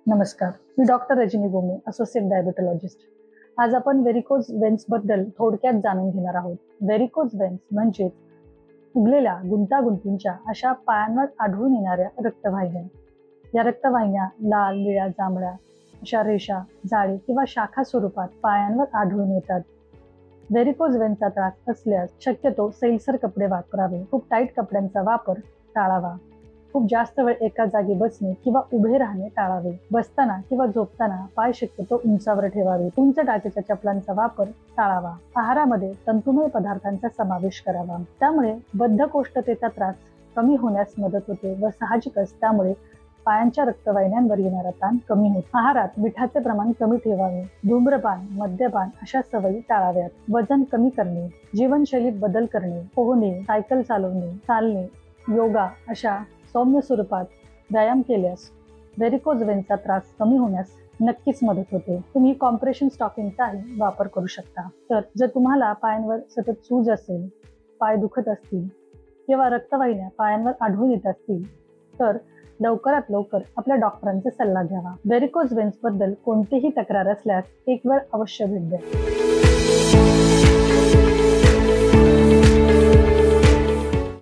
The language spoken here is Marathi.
नमस्कार, मी डॉक्टर रजनी गोमे, असोसिएट डायबिटॉलॉजिस्ट. आज आपण व्हेरिकोज वेन्स बद्दल थोडक्यात जाणून घेणार आहोत. व्हेरिकोज वेन्स म्हणजे उगलेल्या गुंतागुंतींच्या अशा पायांवर आढळून येणाऱ्या रक्तवाहिन्या. या रक्तवाहिन्या लाल, निळ्या, जांभळ्या अशा रेषा, जाळी किंवा शाखा स्वरूपात पायांवर आढळून येतात. व्हेरिकोज वेन्सचा त्रास असल्यास शक्यतो सैलसर कपडे वापरावे. खूप टाईट कपड्यांचा वापर टाळावा. खूप जास्त वेळ एका जागी बसणे किंवा उभे राहणे टाळावे. बसताना किंवा झोपताना पाय शक्यतो उंचावर ठेवावे. उंच टाचेच्या चपलांचा वापर टाळावा. आहारामध्ये तंतुमय पदार्थांचा समावेश करावा. त्यामुळे बद्धकोष्ठतेचा त्रास कमी होण्यास मदत होते व साहजिकच त्यामुळे पायांच्या रक्तवाहिन्यांवर येणारा ताण कमी होतो. आहारात मिठाचे प्रमाण कमी ठेवावे. धूम्रपान, मद्यपान अशा सवयी टाळाव्यात. वजन कमी करणे, जीवनशैलीत बदल करणे, पोहणे, सायकल चालवणे, चालणे, योगा अशा सौम्य स्वरूपात व्यायाम केल्यास व्हेरिकोज वेन्सचा त्रास कमी होण्यास नक्कीच मदत होते. तुम्ही कॉम्प्रेशन स्टॉकिंगचाही वापर करू शकता. तर जर तुम्हाला पायांवर सतत सूज असेल, पाय दुखत असतील किंवा रक्तवाहिन्या पायांवर आढळून येत असतील तर लवकरात लवकर आपल्या डॉक्टरांचा सल्ला घ्यावा. व्हेरिकोज वेन्स बद्दल कोणतीही तक्रार असल्यास एक वेळ अवश्य भेट द्या.